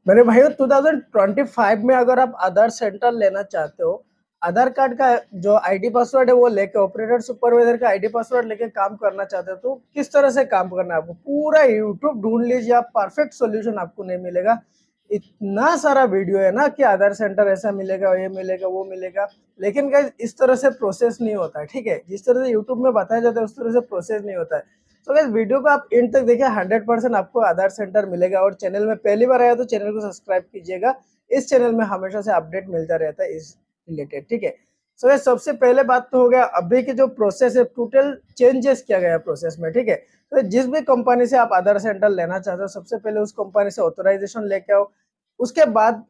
मेरे भाइयों 2025 में अगर आप आधार सेंटर लेना चाहते हो, आधार कार्ड का जो आईडी पासवर्ड है वो लेके ऑपरेटर सुपरवाइजर का आईडी पासवर्ड लेके काम करना चाहते हो, तो किस तरह से काम करना है आपको पूरा यूट्यूब ढूंढ लीजिए, आप परफेक्ट सॉल्यूशन आपको नहीं मिलेगा। इतना सारा वीडियो है ना कि आधार सेंटर ऐसा मिलेगा, ये मिलेगा, वो मिलेगा, लेकिन गाइस इस तरह से प्रोसेस नहीं होता है। ठीक है, जिस तरह से यूट्यूब में बताया जाता है उस तरह से प्रोसेस नहीं होता है। तो गाइस वीडियो को आप एंड तक देखिए, 100% आपको आधार सेंटर मिलेगा। और चैनल में पहली बार आया तो चैनल को सब्सक्राइब कीजिएगा, इस चैनल में हमेशा से अपडेट मिलता रहता है इस रिलेटेड। ठीक है, सो गाइस सबसे पहले बात तो हो गया अभी की जो प्रोसेस है, टोटल चेंजेस किया गया प्रोसेस में। ठीक है, तो जिस भी कंपनी से आप आधार सेंटर लेना चाहते हो, सबसे पहले उस कंपनी से ऑथराइजेशन लेके आओ, उसके बाद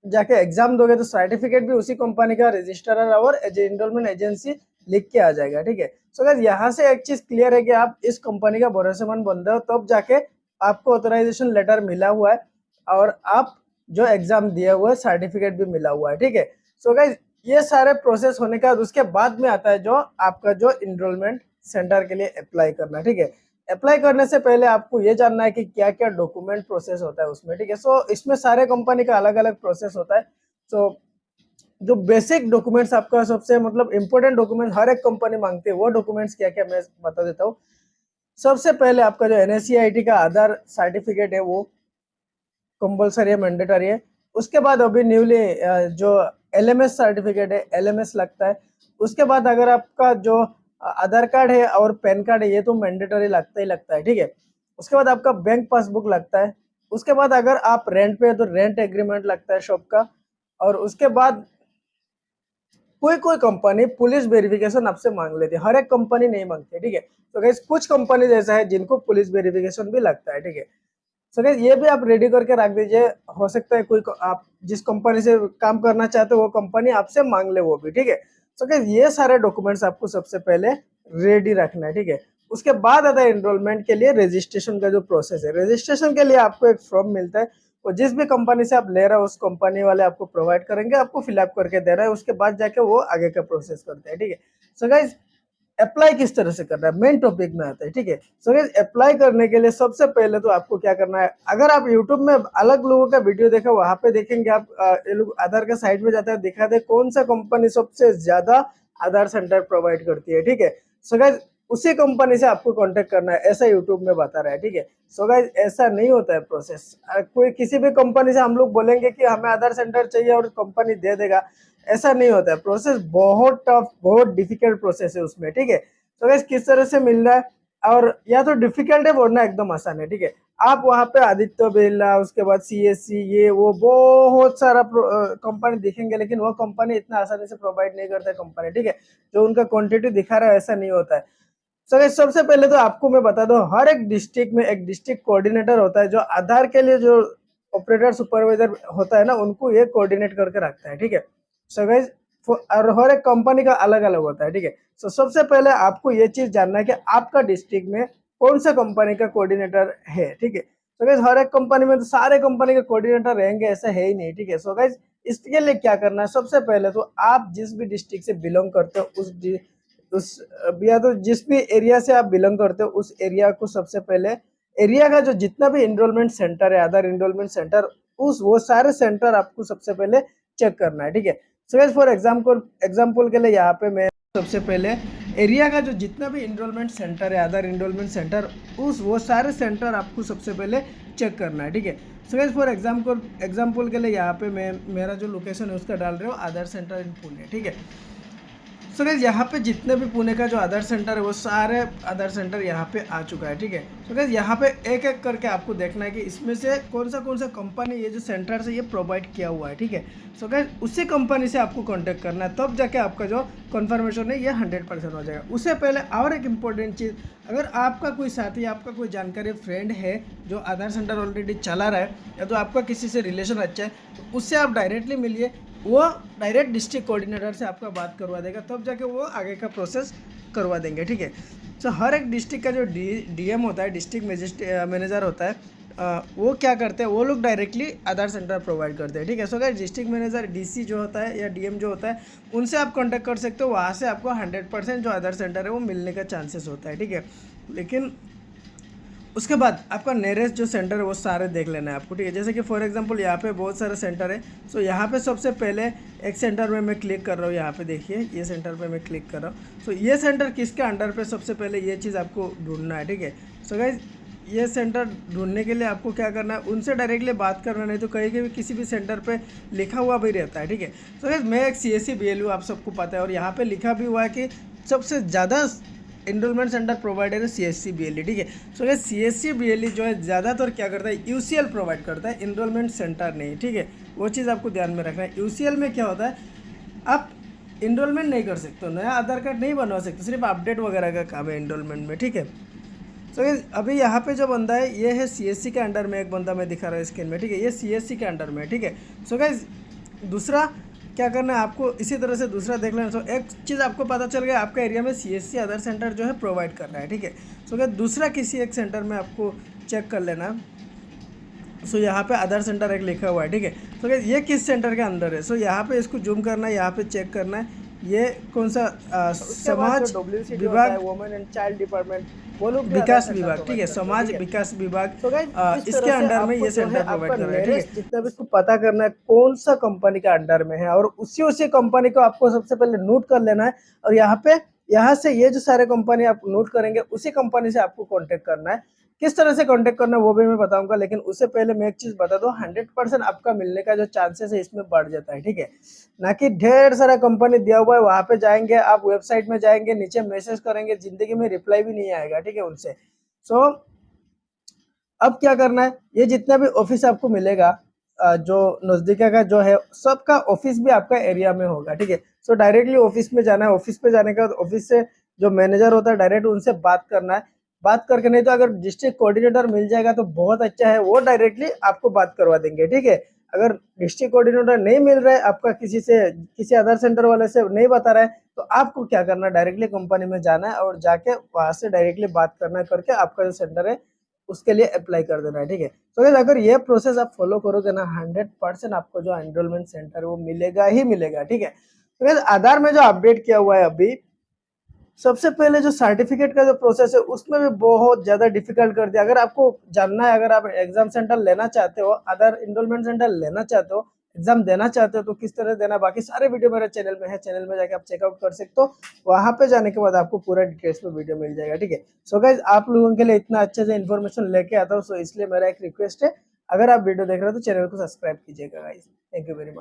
जाके एग्जाम दोगे तो सर्टिफिकेट भी उसी कंपनी का रजिस्ट्रार और एनरोलमेंट एजेंसी लिख के आ जाएगा। ठीक है, सो गाइस यहाँ से एक चीज क्लियर है कि आप इस कंपनी का भरोसेमंद बंदे हो, तब जाके आपको ऑथराइजेशन लेटर मिला हुआ है और आप जो एग्जाम दिया हुआ है सर्टिफिकेट भी मिला हुआ है। ठीक है, सो गाइस ये सारे प्रोसेस होने के बाद उसके बाद में आता है जो आपका जो इनरोलमेंट सेंटर के लिए अप्लाई करना। ठीक है, अप्लाई करने से पहले आपको ये जानना है कि क्या क्या डॉक्यूमेंट प्रोसेस होता है उसमें। ठीक है, सो इसमें सारे कंपनी का अलग अलग प्रोसेस होता है। सो जो बेसिक डॉक्यूमेंट्स आपका सबसे मतलब इंपॉर्टेंट डॉक्यूमेंट हर एक कंपनी मांगती है, वो डॉक्यूमेंट्स क्या क्या मैं बता देता हूँ। सबसे पहले आपका जो NSE-IT का आधार सर्टिफिकेट है वो कंपलसरी है, मैंडेटरी है। उसके बाद अभी न्यूली जो LMS सर्टिफिकेट है, LMS लगता है। उसके बाद अगर आपका जो आधार कार्ड है और पैन कार्ड है, ये तो मैंडेटरी लगता ही लगता है। ठीक है, उसके बाद आपका बैंक पासबुक लगता है। उसके बाद अगर आप रेंट पे है तो रेंट एग्रीमेंट लगता है शॉप का। और उसके बाद कोई कोई कंपनी पुलिस वेरिफिकेशन आपसे मांग लेती है, हर एक कंपनी नहीं मांगती। ठीक है, तो गाइस कुछ कंपनी ऐसा है जिनको पुलिस वेरिफिकेशन भी लगता है। ठीक है, सो गाइस ये भी आप रेडी करके रख दीजिए। हो सकता है कोई आप जिस कंपनी से काम करना चाहते हो वो कंपनी आपसे मांग ले वो भी। ठीक है, सो गाइस ये सारे डॉक्यूमेंट्स आपको सबसे पहले रेडी रखना है। ठीक है, उसके बाद आता है एनरोलमेंट के लिए रजिस्ट्रेशन का जो प्रोसेस है। रजिस्ट्रेशन के लिए आपको एक फॉर्म मिलता है, और जिस भी कंपनी से आप ले रहे हो उस कंपनी वाले आपको प्रोवाइड करेंगे, आपको फिलअप करके दे रहा है, उसके बाद जाके वो आगे का प्रोसेस करते हैं। ठीक है, सो गाइस अप्लाई किस तरह से करना है मेन टॉपिक में आता है। ठीक है, सो गाइस अप्लाई करने के लिए सबसे पहले तो आपको क्या करना है, अगर आप यूट्यूब में अलग लोगों का वीडियो देखा वहां पे देखेंगे आप, ये लोग आधार का साइड में जाता है, दिखाते हैं कौन सा कंपनी सबसे ज्यादा आधार सेंटर प्रोवाइड करती है। ठीक है, सो गाइस उसी कंपनी से आपको कांटेक्ट करना है, ऐसा यूट्यूब में बता रहा है। ठीक है, सो गाइस ऐसा नहीं होता है प्रोसेस। कोई किसी भी कंपनी से हम लोग बोलेंगे कि हमें आधार सेंटर चाहिए और कंपनी दे देगा, ऐसा नहीं होता है। प्रोसेस बहुत टफ, बहुत डिफिकल्ट प्रोसेस है उसमें। ठीक है, तो गाइस किस तरह से मिल रहा है, और या तो डिफिकल्ट है वरना एकदम आसान है। ठीक है, आप वहां पे आदित्य बिरला, उसके बाद CSC, ये वो बहुत सारा कंपनी दिखेंगे, लेकिन वो कंपनी इतना आसानी से प्रोवाइड नहीं करता है कंपनी। ठीक है, जो उनका क्वांटिटी दिखा रहा है ऐसा नहीं होता है। सो गाइस सबसे पहले तो आपको मैं बता दूं, हर एक डिस्ट्रिक्ट में एक डिस्ट्रिक्ट कोऑर्डिनेटर होता है, जो आधार के लिए जो ऑपरेटर सुपरवाइजर होता है ना, उनको ये कोऑर्डिनेट करके रखता है। ठीक है, सो गाइस और हर एक कंपनी का अलग अलग होता है। ठीक है, सो सबसे पहले आपको ये चीज जानना है कि आपका डिस्ट्रिक्ट में कौन सा कंपनी का कोऑर्डिनेटर है। ठीक है, सो गाइस हर एक कंपनी में तो सारे कंपनी के कोऑर्डिनेटर रहेंगे ऐसा है ही नहीं। ठीक है, सो गाइस इसके लिए क्या करना है, सबसे पहले तो आप जिस भी डिस्ट्रिक्ट से बिलोंग करते हो उस या तो जिस भी एरिया से आप बिलोंग करते हो उस एरिया को सबसे पहले, एरिया का जो जितना भी इनरोलमेंट सेंटर है, आधार इनरोलमेंट सेंटर, उस वो सारे सेंटर आपको सबसे पहले चेक करना है। ठीक है, सो गाइस फॉर एग्जाम्पल के लिए यहाँ पे मैं सबसे पहले एरिया का जो जितना भी इनरोलमेंट सेंटर है, आधार इनरोलमेंट सेंटर, उस वो सारे सेंटर आपको सबसे पहले चेक करना है। ठीक है, सो गाइस फॉर एग्जाम्पल के लिए यहाँ पे मैं मेरा जो लोकेशन है उसका डाल रहा हूँ, आधार सेंटर इन पुणे। ठीक है, सो गाइस यहाँ पे जितने भी पुणे का जो आधार सेंटर है वो सारे आधार सेंटर यहाँ पे आ चुका है। ठीक है, सो गाइस यहाँ पे एक एक करके आपको देखना है कि इसमें से कौन सा कंपनी ये जो सेंटर से ये प्रोवाइड किया हुआ है। ठीक है, सो गाइस उसी कंपनी से आपको कांटेक्ट करना है, तब जाके आपका जो कंफर्मेशन है ये 100% हो जाएगा। उससे पहले और एक इम्पोर्टेंट चीज़, अगर आपका कोई साथी, आपका कोई जानकारी फ्रेंड है जो आधार सेंटर ऑलरेडी चला रहा है, या तो आपका किसी से रिलेशन अच्छा है, तो उससे आप डायरेक्टली मिलिए, वो डायरेक्ट डिस्ट्रिक्ट कोऑर्डिनेटर से आपका बात करवा देगा, तब जाके वो आगे का प्रोसेस करवा देंगे। ठीक है, सो हर एक डिस्ट्रिक्ट का जो DM होता है, डिस्ट्रिक्ट मैनेजर होता है, वो क्या करते हैं, वो लोग डायरेक्टली आधार सेंटर प्रोवाइड करते हैं। ठीक है, so guys district manager DC जो होता है या DM जो होता है, उनसे आप कांटेक्ट कर सकते हो, वहाँ से आपको 100% जो आधार सेंटर है वो मिलने का चांसेस होता है। ठीक है, लेकिन उसके बाद आपका नियरेस्ट जो सेंटर है वो सारे देख लेना है आपको, ठीक है। जैसे कि फॉर एग्जांपल यहाँ पे बहुत सारे सेंटर है, सो यहाँ पे सबसे पहले एक सेंटर में मैं क्लिक कर रहा हूँ, यहाँ पे देखिए ये सेंटर पे मैं क्लिक कर रहा हूँ। सो ये सेंटर किसके अंडर पे, सबसे पहले ये चीज़ आपको ढूंढना है, ठीक है। सो गाइज ये सेंटर ढूंढने के लिए आपको क्या करना है, उनसे डायरेक्टली बात करना, नहीं तो कहीं भी किसी भी सेंटर पे लिखा हुआ भी रहता है, ठीक है। सो गाइज मैं एक CSC BLU आप सबको पता है, और यहाँ पे लिखा भी हुआ है कि सबसे ज़्यादा एनरोलमेंट सेंटर प्रोवाइडर है CSC BLE, ठीक है। सो ये CSC BLE जो है ज़्यादातर क्या करता है, UCL प्रोवाइड करता है, एनरोलमेंट सेंटर नहीं, ठीक है। वो चीज़ आपको ध्यान में रखना है। UCL में क्या होता है, आप एनरोलमेंट नहीं कर सकते, नया आधार कार्ड नहीं बनवा सकते, सिर्फ अपडेट वगैरह का काम है एनरोलमेंट में, ठीक है। सो अभी यहाँ पे जो बंदा है ये है CSC के अंडर में, एक बंदा मैं दिखा रहा हूँ स्क्रीन में, ठीक है। ये CSC के अंडर में है, ठीक है। सो गाइज दूसरा क्या करना है आपको, इसी तरह से दूसरा देख लेना। सो एक चीज़ आपको पता चल गया, आपका एरिया में CSC अदर सेंटर जो है प्रोवाइड कर रहा है, ठीक है। सो अगर दूसरा किसी एक सेंटर में आपको चेक कर लेना। सो यहाँ पे अदर सेंटर एक लिखा हुआ है, ठीक है। सो ये किस सेंटर के अंदर है, सो यहाँ पे इसको जूम करना है, यहाँ पे चेक करना है ये कौन सा समाज विभाग, वुमेन एंड चाइल्ड डिपार्टमेंट, वो लोग विकास विभाग, ठीक है, समाज विकास विभाग, इसके अंडर में ये सेंटर प्रोवाइड कर रहा है, ठीक है। जितना भी इसको पता करना है कौन सा कंपनी का अंडर में है, और उसी कंपनी को आपको सबसे पहले नोट कर लेना है, और यहाँ से ये जो सारे कंपनी आप नोट करेंगे उसी कंपनी से आपको कांटेक्ट करना है। किस तरह से कांटेक्ट करना है वो भी मैं बताऊंगा, लेकिन उससे पहले मैं एक चीज बता दूं, 100% आपका मिलने का जो चांसेस है इसमें बढ़ जाता है, ठीक है। ना कि ढेर सारा कंपनी दिया हुआ है, वहां पे जाएंगे आप, वेबसाइट में जाएंगे, नीचे मैसेज करेंगे, जिंदगी में रिप्लाई भी नहीं आएगा, ठीक है, उनसे। सो अब क्या करना है, ये जितना भी ऑफिस आपको मिलेगा जो नजदीक का जो है, सबका ऑफिस भी आपका एरिया में होगा, ठीक है। सो डायरेक्टली ऑफिस में जाना है, ऑफिस पे जाने के बाद ऑफिस से जो मैनेजर होता है डायरेक्ट उनसे बात करना है। बात करके, नहीं तो अगर डिस्ट्रिक्ट कोऑर्डिनेटर मिल जाएगा तो बहुत अच्छा है, वो डायरेक्टली आपको बात करवा देंगे, ठीक है। अगर डिस्ट्रिक्ट कोऑर्डिनेटर नहीं मिल रहा है आपका, किसी अदर सेंटर वाले से नहीं बता रहा है, तो आपको क्या करना है, डायरेक्टली कंपनी में जाना है और जाके वहां से डायरेक्टली बात करना है, करके आपका जो सेंटर है उसके लिए अप्लाई कर देना है, ठीक है। तो अगर ये प्रोसेस आप फॉलो करोगे ना, 100% आपको जो एनरोलमेंट सेंटर वो मिलेगा ही मिलेगा, ठीक है। तो आधार में जो अपडेट किया हुआ है अभी, सबसे पहले जो सर्टिफिकेट का जो प्रोसेस है उसमें भी बहुत ज्यादा डिफिकल्ट कर दिया। अगर आपको जानना है, अगर आप एग्जाम सेंटर लेना चाहते हो, अदर एनरोलमेंट सेंटर लेना चाहते हो, एग्जाम देना चाहते हो, तो किस तरह देना, बाकी सारे वीडियो मेरे चैनल में है, चैनल में जाके आप चेकआउट कर सकते हो। वहां पे जाने के बाद आपको पूरा डिटेल्स में वीडियो मिल जाएगा, ठीक है। सो गाइज आप लोगों के लिए इतना अच्छे से इन्फॉर्मेशन लेके आता हूँ, सो इसलिए मेरा एक रिक्वेस्ट है, अगर आप वीडियो देख रहे हो तो चैनल को सब्सक्राइब कीजिएगा guys. Thank you very much.